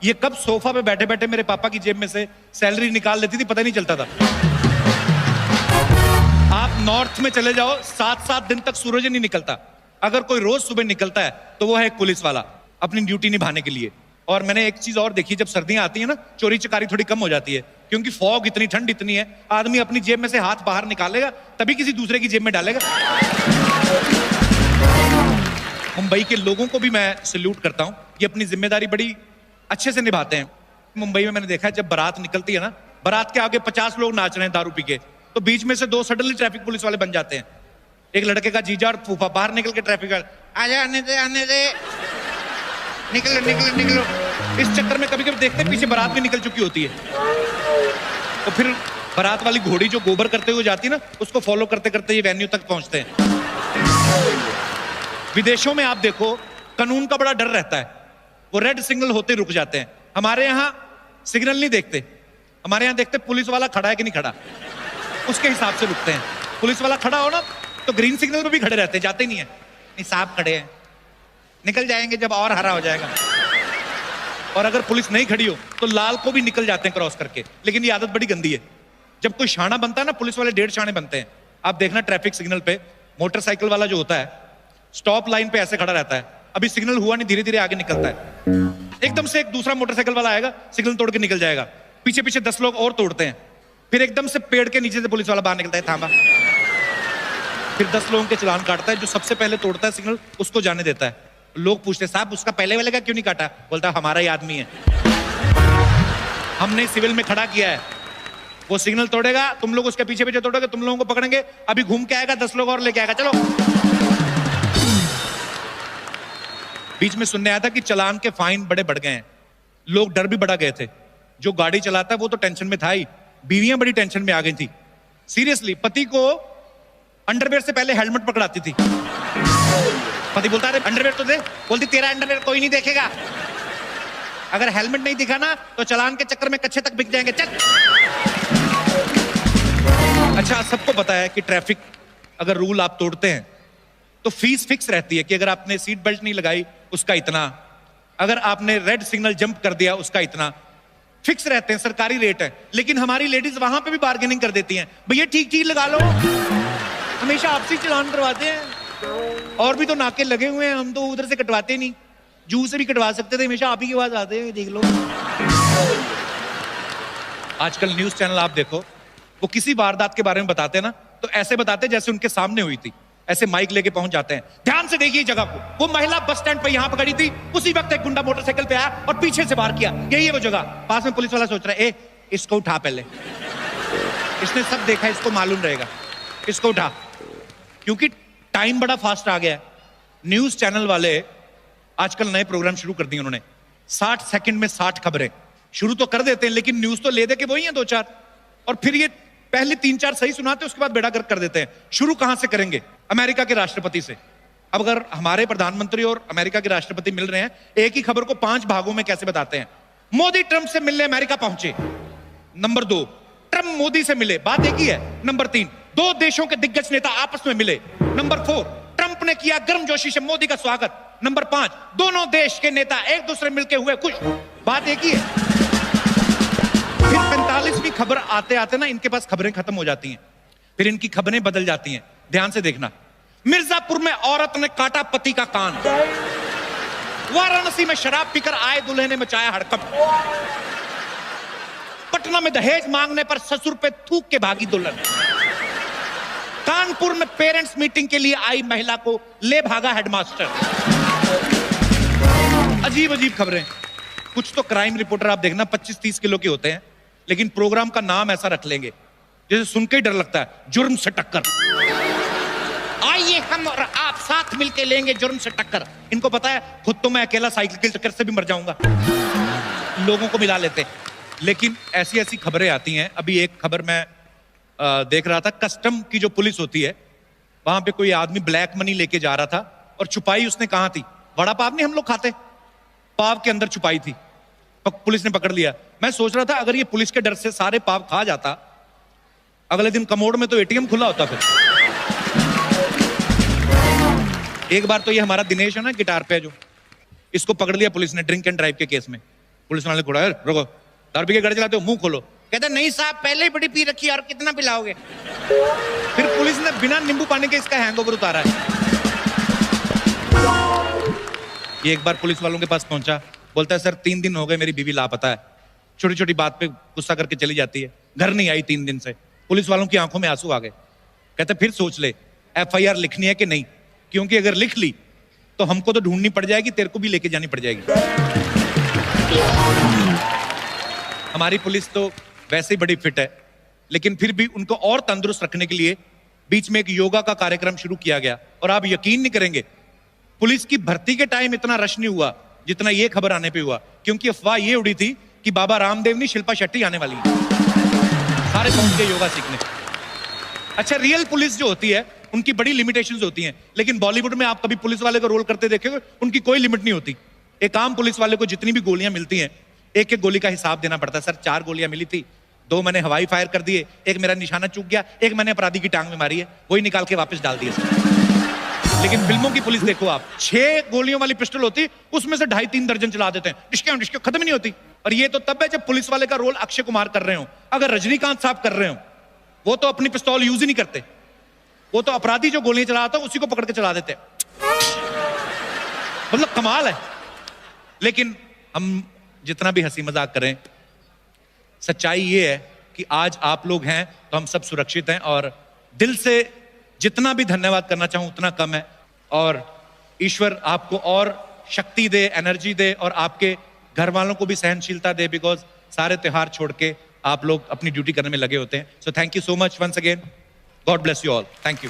ये कब सोफा पे बैठे बैठे मेरे पापा की जेब में से सैलरी निकाल लेती थी, पता नहीं चलता था। आप नॉर्थ में चले जाओ, 7-7 दिन तक सूरज नहीं निकलता। अगर कोई रोज सुबह निकलता है तो वो है एक पुलिस वाला, अपनी ड्यूटी निभाने के लिए। और मैंने एक चीज और देखी, जब सर्दियां आती है ना, चोरी चकारी थोड़ी कम हो जाती है, क्योंकि फॉग इतनी, ठंड इतनी है, आदमी अपनी जेब में से हाथ बाहर निकालेगा तभी किसी दूसरे की जेब में डालेगा। मुंबई के लोगों को भी मैं सैल्यूट करता हूं, ये अपनी जिम्मेदारी बड़ी अच्छे से निभाते हैं। मुंबई में मैंने देखा है, जब बारात निकलती है ना, बारात के आगे 50 लोग नाच रहे हैं दारू पी के, तो बीच में से 2 सडनली ट्रैफिक पुलिस वाले बन जाते हैं। एक लड़के का जीजा और फूफा बाहर निकल के ट्रैफिक आजा, आने दे, निकलो निकलो निकलो। इस चक्कर में कभी कभी देखते हैं पीछे बारात भी निकल चुकी होती है, तो फिर बारात वाली घोड़ी जो गोबर करते हुए जाती है ना, उसको फॉलो करते करते ये वेन्यू तक पहुंचते हैं। विदेशों में आप देखो, कानून का बड़ा डर रहता है, वो रेड सिग्नल होते रुक जाते हैं। हमारे यहाँ सिग्नल नहीं देखते, हमारे यहाँ देखते पुलिस वाला खड़ा है कि नहीं खड़ा, उसके हिसाब से रुकते हैं। पुलिस वाला खड़ा हो ना तो ग्रीन सिग्नल पे भी खड़े रहते हैं, जाते नहीं है, नहीं साहब खड़े हैं, निकल जाएंगे जब और हरा हो जाएगा। और अगर पुलिस नहीं खड़ी हो तो लाल को भी निकल जाते हैं क्रॉस करके। लेकिन ये आदत बड़ी गंदी है, जब कोई शाना बनता है ना, पुलिस वाले 1.5 शाने बनते हैं। आप देखना ट्रैफिक सिग्नल पे मोटरसाइकिल वाला जो होता है, स्टॉप लाइन पे ऐसे खड़ा रहता है, अभी सिग्नल हुआ नहीं, धीरे धीरे आगे निकलता है, एकदम से एक दूसरा मोटरसाइकिल वाला आएगा, सिग्नल तोड़ के निकल जाएगा, पीछे पीछे 10 लोग और तोड़ते हैं, फिर एकदम से पेड़ के नीचे से पुलिस वाला बाहर निकलता है, थामा, फिर 10 लोगों के चालान काटता है। जो सबसे पहले तोड़ता है सिग्नल, उसको जाने देता है। लोग पूछते हैं, साहब उसका पहले वाले का क्यों नहीं काटा? बोलता है हमारा ही आदमी है, हमने सिविल में खड़ा किया है, वो सिग्नल तोड़ेगा, तुम लोग उसके पीछे पीछे तोड़ोगे, तुम लोगों को पकड़ेंगे, अभी घूम के आएगा, 10 लोग और लेके आएगा, चलो। बीच में सुनने आया था कि चालान के फाइन बड़े बढ़ गए हैं, लोग डर भी बढ़ा गए थे। जो गाड़ी चलाता है वो तो टेंशन में था ही, बीवियां बड़ी टेंशन में आ गई थी। सीरियसली, पति को अंडरवेयर से पहले हेलमेट पकड़ाती थी। पति बोलता है अंडरवेयर तो दे, बोलती तेरा अंडरवेयर कोई नहीं देखेगा, अगर हेलमेट नहीं दिखा ना तो चालान के चक्कर में कच्चे तक बिक जाएंगे, चल। अच्छा, सबको पता है कि ट्रैफिक अगर रूल आप तोड़ते हैं तो फीस फिक्स रहती है कि अगर आपने सीट बेल्ट नहीं लगाई उसका इतना, अगर आपने रेड सिग्नल जंप कर दिया उसका इतना, फिक्स रहते हैं, सरकारी रेट है। लेकिन हमारी लेडीज वहां पे भी बार्गेनिंग कर देती हैं, भैया ठीक ठीक लगा लो, हमेशा आपसे चालान करवाते हैं, और भी तो नाके लगे हुए हैं, हम तो उधर से कटवाते नहीं, जू से भी कटवा सकते थे, हमेशा आप ही के पास आते हैं, देख लो। आजकल न्यूज चैनल आप देखो, वो किसी वारदात के बारे में बताते हैं ना, तो ऐसे बताते जैसे उनके सामने हुई थी, ऐसे माइक लेके पहुंच जाते हैं। ध्यान से देखिए जगह को, वो महिला बस स्टैंड पे यहां पर खड़ी थी, उसी वक्त एक गुंडा मोटरसाइकिल पे आया और पीछे से वार किया, यही है वो जगह। पास में पुलिस वाला सोच रहा है, ए इसको उठा, पहले इसने सब देखा, इसको मालूम रहेगा, इसको उठा, क्योंकि टाइम बड़ा फास्ट आ गया है। न्यूज चैनल वाले आजकल नए प्रोग्राम शुरू कर दिए उन्होंने, 60 सेकंड में 60 खबरें शुरू तो कर देते हैं, लेकिन न्यूज तो ले दे के वही है 2-4, और फिर ये पहले 3-4 सही सुनाते, उसके बाद बेड़ा गर्क कर देते हैं। शुरू कहां से करेंगे? अमेरिका के राष्ट्रपति से। अब अगर हमारे प्रधानमंत्री और अमेरिका के राष्ट्रपति मिल रहे हैं, एक ही खबर को 5 भागों में कैसे बताते हैं? मोदी ट्रंप से मिलने अमेरिका पहुंचे, नंबर 2 ट्रंप मोदी से मिले, बात एक ही है, नंबर 3 2 देशों के दिग्गज नेता आपस में मिले, नंबर 4 ट्रंप ने किया गर्मजोशी से मोदी का स्वागत, नंबर 5 दोनों देश के नेता एक दूसरे मिलके हुए खुश, बात एक ही है। फिर 45वीं खबर आते आते ना इनके पास खबरें खत्म हो जाती हैं, फिर इनकी खबरें बदल जाती हैं। ध्यान से देखना, मिर्जापुर में औरत ने काटा पति का कान, वाराणसी में शराब पीकर आए दूल्हे ने मचाया हड़कंप, पटना में दहेज मांगने पर ससुर पे थूक के भागी दुल्हन, कानपुर में पेरेंट्स मीटिंग के लिए आई महिला को ले भागा हेडमास्टर। अजीब अजीब खबरें। कुछ तो क्राइम रिपोर्टर आप देखना 25-30 किलो के होते हैं, लेकिन प्रोग्राम का नाम ऐसा रख लेंगे जैसे सुन के ही डर लगता है, जुर्म से टक्कर। आइए हम और आप साथ मिलके लेंगे जुर्म से टक्कर। इनको पता है खुद तो मैं अकेला साइकिल की टक्कर से भी मर जाऊंगा, लोगों को मिला लेते। लेकिन ऐसी ऐसी खबरें आती हैं। अभी एक खबर मैं देख रहा था, कस्टम की जो पुलिस होती है, वहां पे कोई आदमी ब्लैक मनी लेके जा रहा था और छुपाई उसने कहां थी? वड़ा पाव नहीं हम लोग खाते, पाव के अंदर छुपाई थी, पुलिस ने पकड़ लिया। मैं सोच रहा था अगर ये पुलिस के डर से सारे पाव खा जाता, अगले दिन कमोड में तो एटीएम खुला होता। फिर एक बार तो ये हमारा दिनेश है ना, गिटार पे जो, इसको पकड़ लिया पुलिस ने ड्रिंक एंड ड्राइव के केस में। पुलिस वाले को रुको, दारू पी के गाड़ी चलाते हो, मुंह खोलो। कहता नहीं साहब, पहले ही बड़ी पी रखी है और कितना पिलाओगे। फिर पुलिस ने बिना नींबू पानी के इसका हैंगओवर उतारा है। ये एक बार पुलिस वालों के पास पहुंचा, बोलता है सर 3 दिन हो गए मेरी बीवी लापता है, छोटी छोटी बात पे गुस्सा करके चली जाती है, घर नहीं आई 3 दिन से। पुलिस वालों की आंखों में आंसू आ गए। कहते फिर सोच ले FIR लिखनी है कि नहीं, क्योंकि अगर लिख ली तो हमको तो ढूंढनी पड़ जाएगी, तेरे को भी लेके जानी पड़ जाएगी। हमारी पुलिस तो वैसे ही बड़ी फिट है, लेकिन फिर भी उनको और तंदुरुस्त रखने के लिए बीच में एक योगा का कार्यक्रम शुरू किया गया। और आप यकीन नहीं करेंगे, पुलिस की भर्ती के टाइम इतना रश नहीं हुआ जितना ये खबर आने पे हुआ, क्योंकि अफवाह ये उड़ी थी कि बाबा रामदेव नहीं शिल्पा शेट्टी आने वाली है। सारे पहुंच गए योगा सीखने। अच्छा, रियल पुलिस जो होती है उनकी बड़ी लिमिटेशंस होती हैं, लेकिन बॉलीवुड में आप कभी पुलिस वाले का रोल करते देखेंगे, उनकी कोई लिमिट नहीं होती। एक आम पुलिस वाले को जितनी भी गोलियां मिलती हैं, एक एक गोली का हिसाब देना पड़ता है। सर 4 गोलियां मिली थी, 2 मैंने हवाई फायर कर दिए, एक मेरा निशाना चूक गया, एक मैंने अपराधी की टांग में मारी है, वही निकाल के वापस डाल दिया सर। लेकिन फिल्मों की पुलिस देखो आप, 6 गोलियों वाली पिस्टल होती, उसमें से 2.5-3 दर्जन चला देते हैं, डिस्के खत्म नहीं होती। और ये तो तब है जब पुलिस वाले का रोल अक्षय कुमार कर रहे हो। अगर रजनीकांत साहब कर रहे हो, वो तो अपनी पिस्तौल यूज ही नहीं करते, वो तो अपराधी जो गोलियां चलाता है उसी को पकड़ के चला देते हैं। मतलब कमाल है। लेकिन हम जितना भी हंसी मजाक करें, सच्चाई ये है कि आज आप लोग हैं तो हम सब सुरक्षित हैं, और दिल से जितना भी धन्यवाद करना चाहूं उतना कम है। और ईश्वर आपको और शक्ति दे, एनर्जी दे, और आपके घर वालों को भी सहनशीलता दे, बिकॉज सारे त्योहार छोड़ के आप लोग अपनी ड्यूटी करने में लगे होते हैं। So thank you so much once again, God bless you all, thank you.